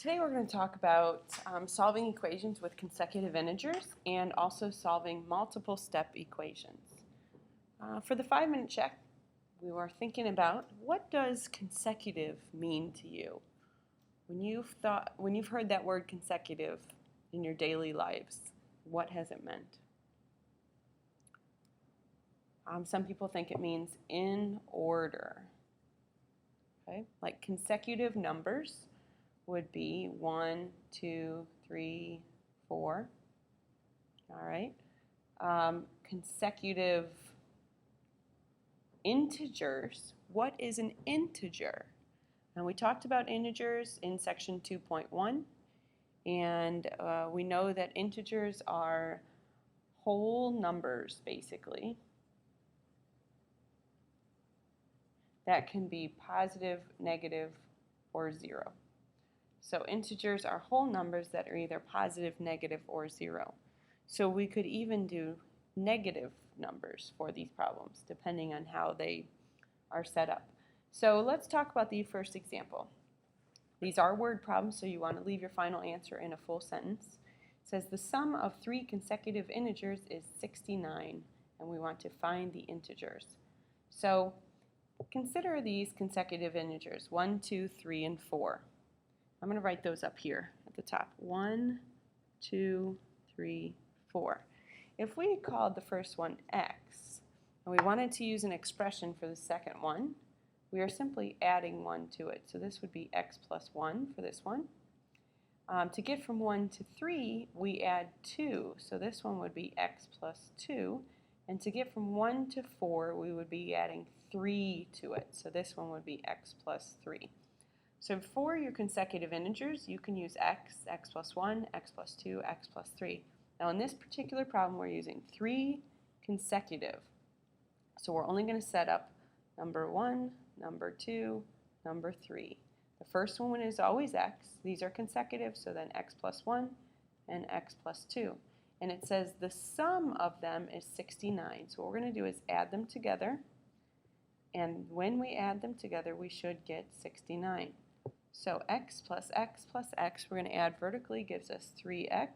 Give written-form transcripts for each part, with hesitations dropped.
Today we're going to talk about solving equations with consecutive integers and also solving multiple step equations. For the 5-minute check, we were thinking about what does consecutive mean to you? When you've heard that word consecutive in your daily lives, what has it meant? Some people think it means in order. Okay? Like consecutive numbers would be 1, 2, 3, 4. All right. Consecutive integers. What is an integer? And we talked about integers in section 2.1, and we know that integers are whole numbers, basically, that can be positive, negative, or 0. So integers are whole numbers that are either positive, negative, or 0. So we could even do negative numbers for these problems, depending on how they are set up. So let's talk about the first example. These are word problems, so you want to leave your final answer in a full sentence. It says the sum of 3 consecutive integers is 69, and we want to find the integers. So consider these consecutive integers, 1, 2, 3, and 4. I'm going to write those up here at the top. 1, 2, 3, 4. If we called the first one x, and we wanted to use an expression for the second one, we are simply adding 1 to it. So this would be x plus 1 for this one. To get from 1 to 3, we add 2. So this one would be x plus 2. And to get from 1 to 4, we would be adding 3 to it. So this one would be x plus 3. So for your consecutive integers, you can use x, x plus 1, x plus 2, x plus 3. Now in this particular problem, we're using 3 consecutive. So we're only going to set up number 1, number 2, number 3. The first one is always x. These are consecutive, so then x plus 1 and x plus 2. And it says the sum of them is 69. So what we're going to do is add them together. And when we add them together, we should get 69. So x plus x plus x, we're going to add vertically, gives us 3x.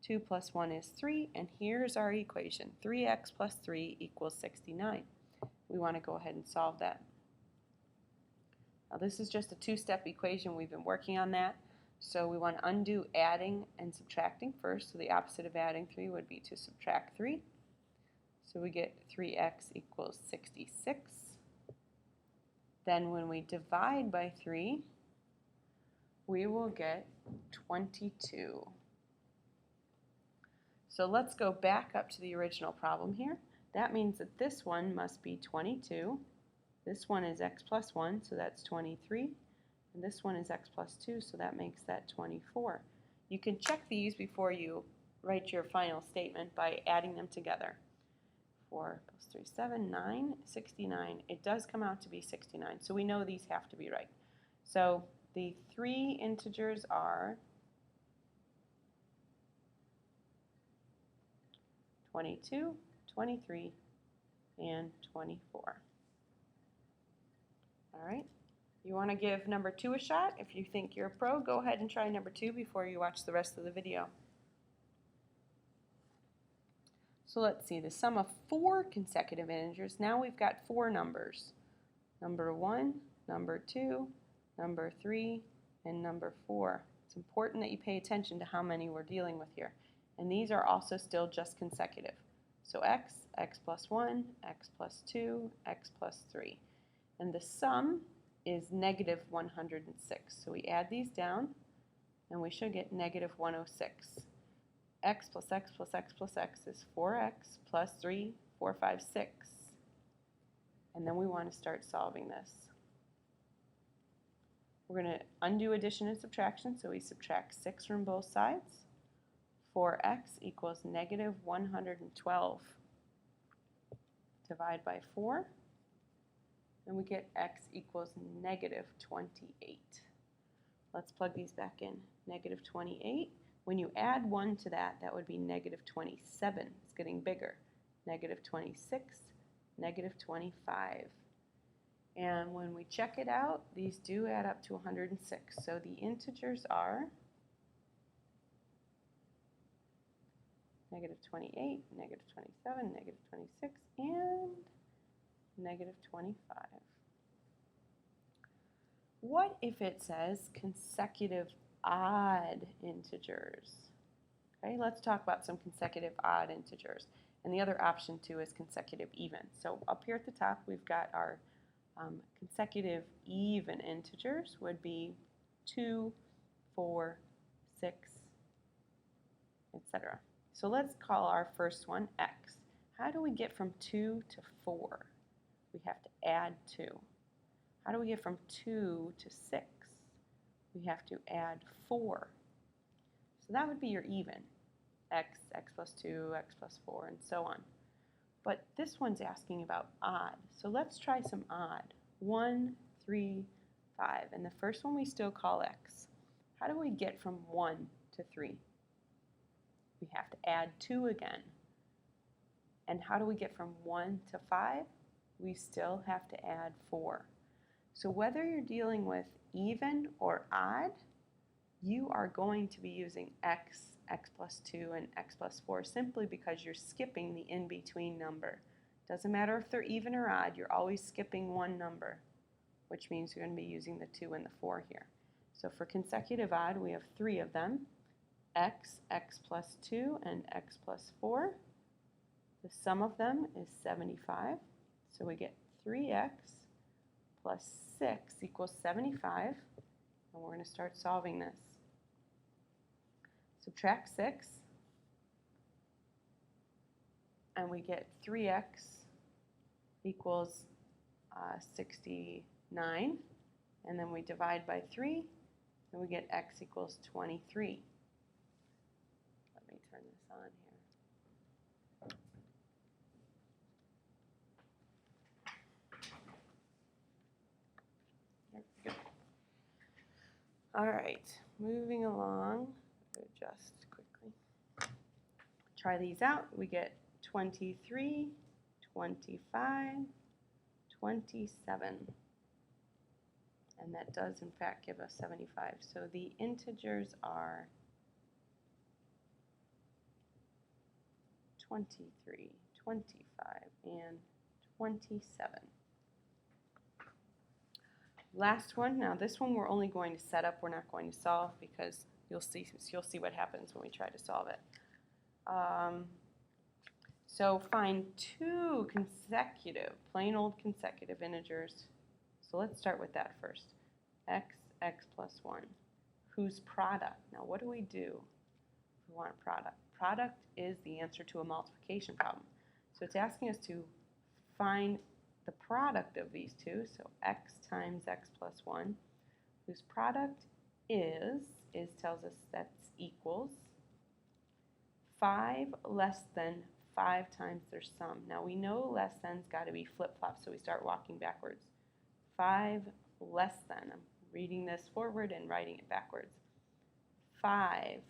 2 plus 1 is 3, and here's our equation. 3x plus 3 equals 69. We want to go ahead and solve that. Now this is just a two-step equation. We've been working on that. So we want to undo adding and subtracting first. So the opposite of adding 3 would be to subtract 3. So we get 3x equals 66. Then when we divide by 3, we will get 22. So let's go back up to the original problem here. That means that this one must be 22. This one is x plus 1, so that's 23. And this one is x plus 2, so that makes that 24. You can check these before you write your final statement by adding them together. 4 plus 3, 7, 9, 69. It does come out to be 69, so we know these have to be right. So the 3 integers are 22, 23, and 24. All right. You want to give number 2 a shot? If you think you're a pro, go ahead and try number 2 before you watch the rest of the video. So let's see, the sum of 4 consecutive integers. Now we've got 4 numbers. Number 1, number 2, number 3, and number 4. It's important that you pay attention to how many we're dealing with here. And these are also still just consecutive. So x, x plus 1, x plus 2, x plus 3. And the sum is negative 106. So we add these down, and we should get negative 106. X plus x plus x plus x is 4x plus 3, 4, 5, 6. And then we want to start solving this. We're going to undo addition and subtraction, so we subtract 6 from both sides. 4x equals negative 112. Divide by 4, and we get x equals negative 28. Let's plug these back in. Negative 28. When you add 1 to that, that would be negative 27. It's getting bigger. Negative 26, negative 25. And when we check it out, these do add up to 106. So the integers are negative 28, negative 27, negative 26, and negative 25. What if it says consecutive odd integers? Okay, let's talk about some consecutive odd integers. And the other option too is consecutive even. So up here at the top we've got our consecutive even integers would be 2, 4, 6, etc. So let's call our first one x. How do we get from 2 to 4? We have to add 2. How do we get from 2 to 6? We have to add 4. So that would be your even. X, x plus 2, x plus 4, and so on. But this one's asking about odd. So let's try some odd. 1, 3, 5. And the first one we still call x. How do we get from 1 to 3? We have to add 2 again. And how do we get from 1 to 5? We still have to add 4. So whether you're dealing with even or odd, you are going to be using x, x plus 2, and x plus 4 simply because you're skipping the in-between number. Doesn't matter if they're even or odd, you're always skipping one number, which means you're going to be using the 2 and the 4 here. So for consecutive odd, we have 3 of them, x, x plus 2, and x plus 4. The sum of them is 75, so we get 3x plus 6 equals 75, and we're going to start solving this. Subtract 6, and we get 3x equals 69, and then we divide by 3, and we get x equals 23. Let me turn this on here. There we go. All right, moving along. Adjust quickly. Try these out. We get 23, 25, 27. And that does in fact give us 75. So the integers are 23, 25, and 27. Last one. Now this one we're only going to set up. We're not going to solve because you'll see what happens when we try to solve it. So find 2 consecutive, plain old consecutive integers. So let's start with that first. X, x plus 1. Whose product? Now what do? We want a product. Product is the answer to a multiplication problem. So it's asking us to find the product of these two. So x times x plus 1. Whose product is tells us that's equals 5 less than 5 times their sum. Now we know less than's got to be flip-flop, so we start walking backwards. 5 less than, I'm reading this forward and writing it backwards. 5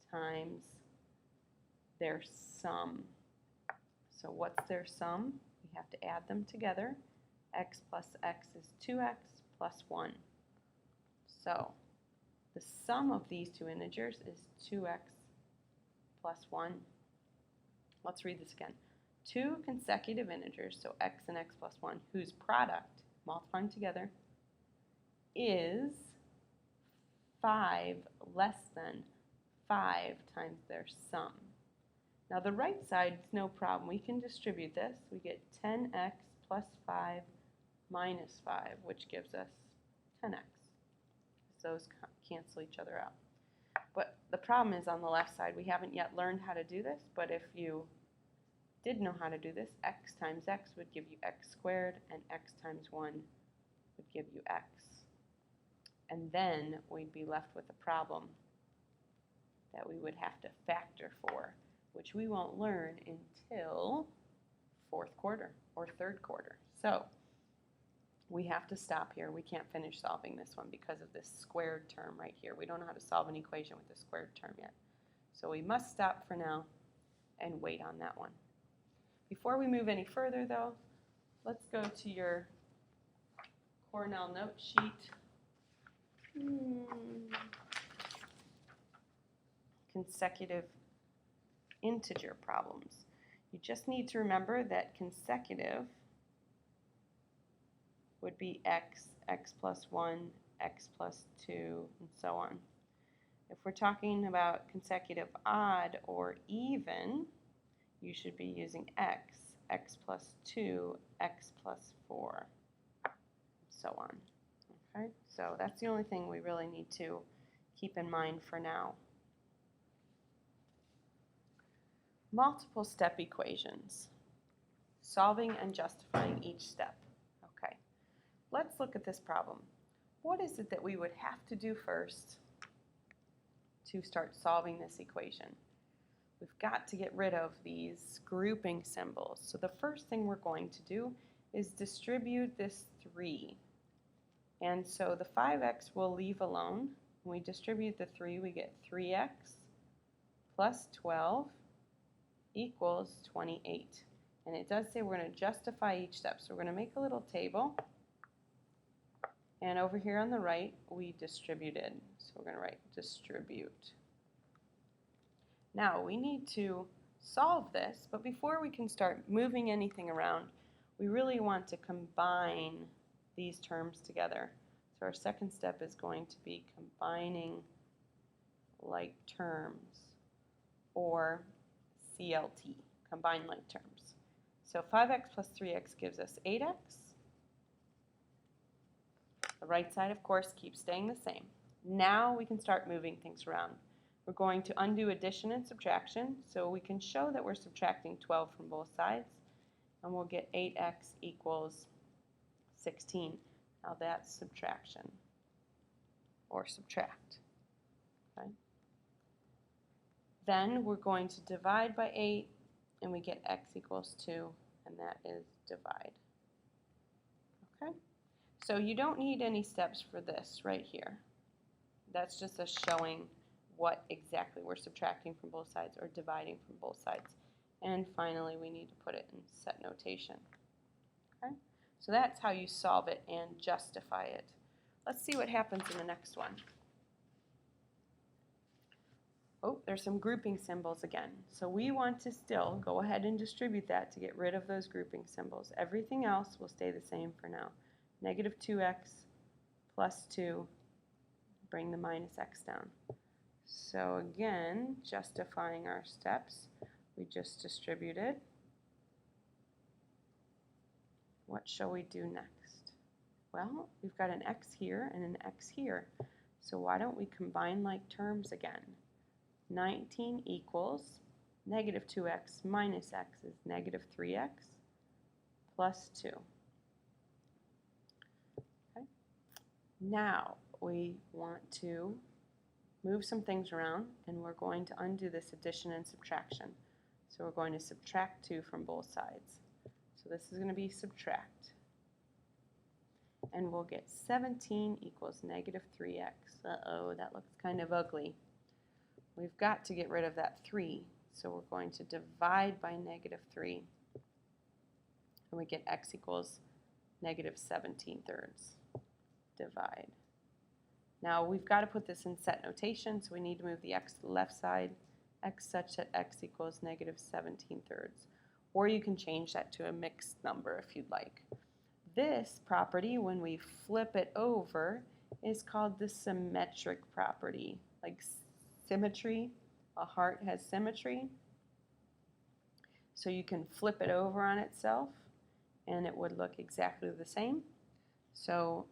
times their sum. So what's their sum? We have to add them together. X plus x is 2x plus 1. So the sum of these two integers is 2x plus 1. Let's read this again. 2 consecutive integers, so x and x plus 1, whose product, multiplying together, is 5 less than 5 times their sum. Now the right side is no problem. We can distribute this. We get 10x plus 5 minus 5, which gives us 10x. Those cancel each other out. But the problem is on the left side, we haven't yet learned how to do this, but if you did know how to do this, x times x would give you x squared, and x times 1 would give you x. And then we'd be left with a problem that we would have to factor for, which we won't learn until 4th quarter or 3rd quarter. So we have to stop here. We can't finish solving this one because of this squared term right here. We don't know how to solve an equation with a squared term yet. So we must stop for now and wait on that one. Before we move any further though, let's go to your Cornell note sheet. Consecutive integer problems. You just need to remember that consecutive would be x, x plus 1, x plus 2, and so on. If we're talking about consecutive odd or even, you should be using x, x plus 2, x plus 4, and so on. Okay, so that's the only thing we really need to keep in mind for now. Multiple step equations, solving and justifying each step. Okay, let's look at this problem. What is it that we would have to do first to start solving this equation? We've got to get rid of these grouping symbols. So the first thing we're going to do is distribute this 3. And so the 5x we'll leave alone. When we distribute the 3, we get 3x plus 12 equals 28. And it does say we're going to justify each step. So we're going to make a little table. And over here on the right, we distributed. So we're going to write distribute. Now we need to solve this, but before we can start moving anything around, we really want to combine these terms together. So our second step is going to be combining like terms, or CLT, combine like terms. So 5x plus 3x gives us 8x. The right side, of course, keeps staying the same. Now we can start moving things around. We're going to undo addition and subtraction, so we can show that we're subtracting 12 from both sides, and we'll get 8x equals 16. Now that's subtraction, or subtract. Okay. Then we're going to divide by 8, and we get x equals 2, and that is divide. Okay. So you don't need any steps for this right here. That's just us showing what exactly we're subtracting from both sides or dividing from both sides. And finally, we need to put it in set notation. Okay? So that's how you solve it and justify it. Let's see what happens in the next one. Oh, there's some grouping symbols again. So we want to still go ahead and distribute that to get rid of those grouping symbols. Everything else will stay the same for now. Negative 2x plus 2, bring the minus x down. So again, justifying our steps, we just distributed. What shall we do next? Well, we've got an x here and an x here. So why don't we combine like terms again? 19 equals negative 2x minus x is negative 3x plus 2. Okay. Now we want to move some things around, and we're going to undo this addition and subtraction. So we're going to subtract 2 from both sides. So this is going to be subtract. And we'll get 17 equals negative 3x. Uh-oh, that looks kind of ugly. We've got to get rid of that 3. So we're going to divide by negative 3. And we get x equals negative 17/3. Divide. Now we've got to put this in set notation, so we need to move the x to the left side, x such that x equals negative 17/3. Or you can change that to a mixed number if you'd like. This property, when we flip it over, is called the symmetric property. Like symmetry, a heart has symmetry. So you can flip it over on itself, and it would look exactly the same. So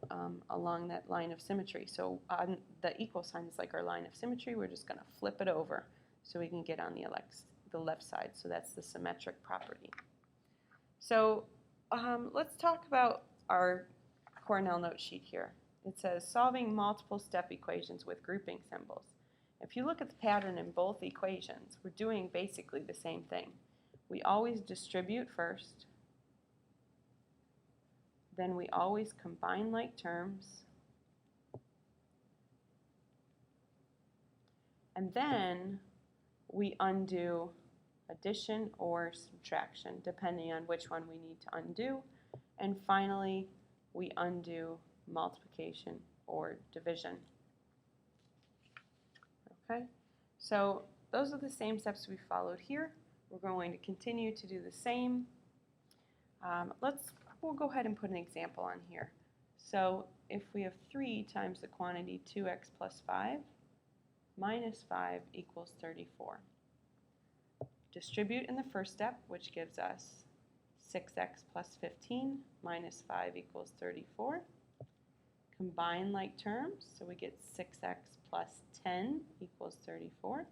along that line of symmetry. So on the equal sign is like our line of symmetry. We're just going to flip it over so we can get on the left side. So that's the symmetric property. So let's talk about our Cornell note sheet here. It says solving multiple step equations with grouping symbols. If you look at the pattern in both equations, we're doing basically the same thing. We always distribute first. Then we always combine like terms. And then we undo addition or subtraction, depending on which one we need to undo. And finally, we undo multiplication, or division. Okay, so those are the same steps we followed here. We're going to continue to do the same. We'll go ahead and put an example on here. So if we have 3 times the quantity 2x plus 5 minus 5 equals 34. Distribute in the first step, which gives us 6x plus 15 minus 5 equals 34. Combine like terms, so we get 6x plus 10 equals 34.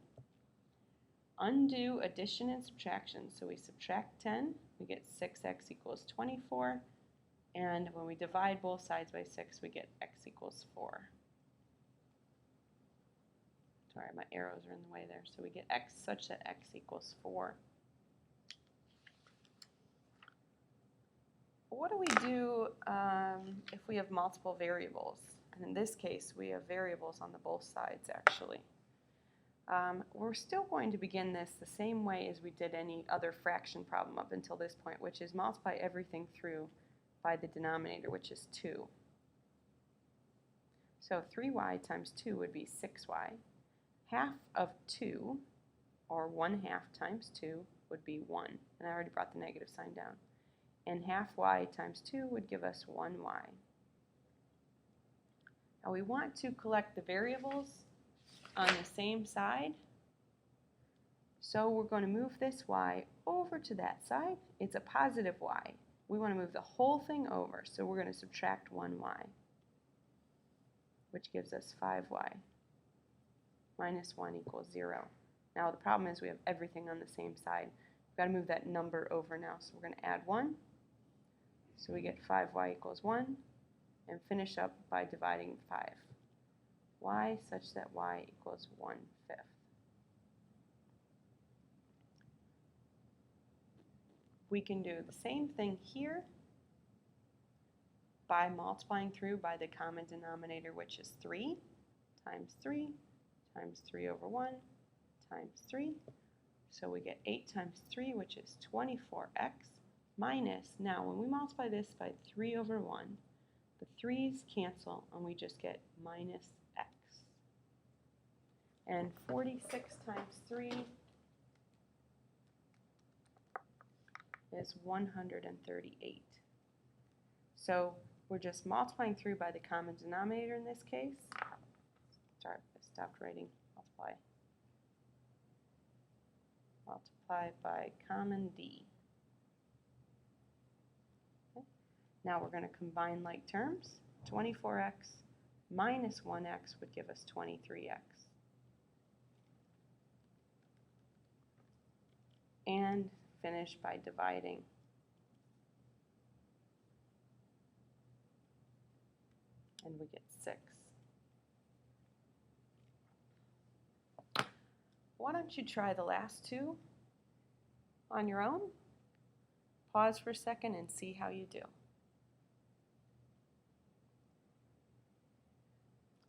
Undo addition and subtraction, so we subtract 10, we get 6x equals 24, and when we divide both sides by 6, we get x equals 4. Sorry, my arrows are in the way there, so we get x such that x equals 4. What do we do if we have multiple variables? And in this case, we have variables on the both sides, actually. We're still going to begin this the same way as we did any other fraction problem up until this point, which is multiply everything through by the denominator, which is 2. So 3y times 2 would be 6y. Half of 2, or 1/2 times 2, would be 1. And I already brought the negative sign down. And half y times 2 would give us 1y. Now we want to collect the variables on the same side. So we're going to move this y over to that side. It's a positive y. We want to move the whole thing over, so we're going to subtract 1y, which gives us 5y. Minus 1 equals 0. Now the problem is we have everything on the same side. We've got to move that number over now, so we're going to add 1. So we get 5y equals 1, and finish up by dividing 5. Y such that y equals 1/5. We can do the same thing here by multiplying through by the common denominator, which is 3 times 3 times 3 over 1 times 3. So we get 8 times 3, which is 24x, minus, now when we multiply this by 3 over 1, the 3's cancel and we just get minus x. And 46 times 3 is 138. So we're just multiplying through by the common denominator in this case. Sorry, I stopped writing multiply. Multiply by common d. Okay. Now we're going to combine like terms. 24x minus 1x would give us 23x. And finish by dividing. And we get 6. Why don't you try the last two on your own? Pause for a second and see how you do.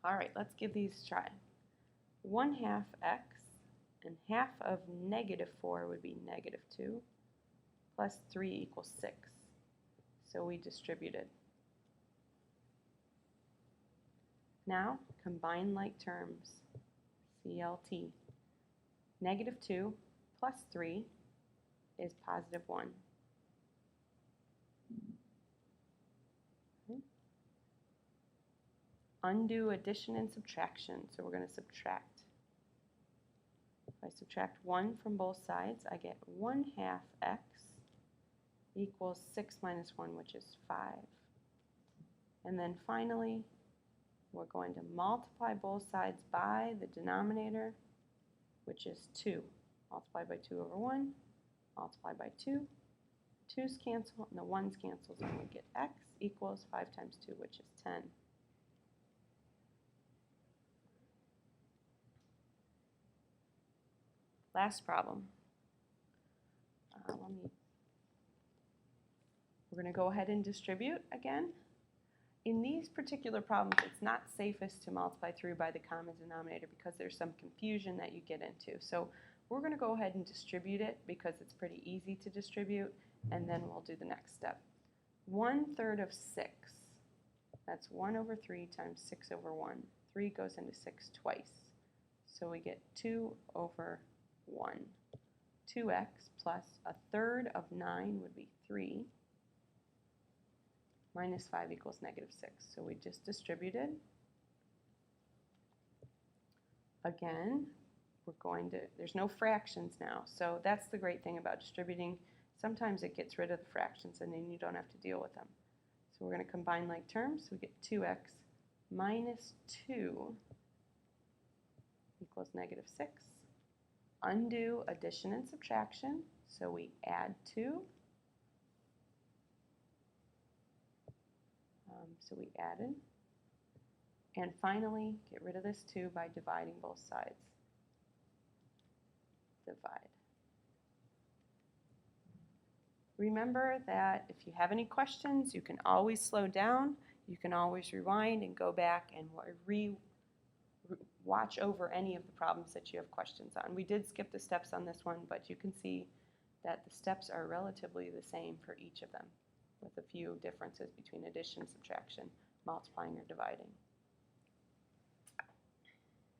All right, let's give these a try. 1/2 x and half of -4 would be -2 plus 3 equals 6. So we distributed. Now combine like terms. CLT. -2 plus 3 is +1. Okay. Undo addition and subtraction. So we're going to subtract. If I subtract 1 from both sides, I get 1/2 x equals 6 minus 1, which is 5. And then finally, we're going to multiply both sides by the denominator, which is 2. Multiply by 2 over 1, multiply by 2. 2's cancel, and the 1's cancels, and we get x equals 5 times 2, which is 10. Last problem. We're going to go ahead and distribute again. In these particular problems, it's not safest to multiply through by the common denominator because there's some confusion that you get into. So we're going to go ahead and distribute it because it's pretty easy to distribute, and then we'll do the next step. 1/3 of 6 That's 1 over 3 times 6 over 1. 3 goes into 6 twice. So we get 2 over 1. 2x plus a third of 9 would be 3. Minus 5 equals negative 6. So we just distributed. Again, there's no fractions now. So that's the great thing about distributing. Sometimes it gets rid of the fractions and then you don't have to deal with them. So we're going to combine like terms. So we get 2x minus 2 equals negative 6. Undo addition and subtraction. So we add 2. So we added. And finally, get rid of this 2 by dividing both sides. Divide. Remember that if you have any questions, you can always slow down, you can always rewind and go back and watch over any of the problems that you have questions on. We did skip the steps on this one, but you can see that the steps are relatively the same for each of them, with a few differences between addition, subtraction, multiplying, or dividing.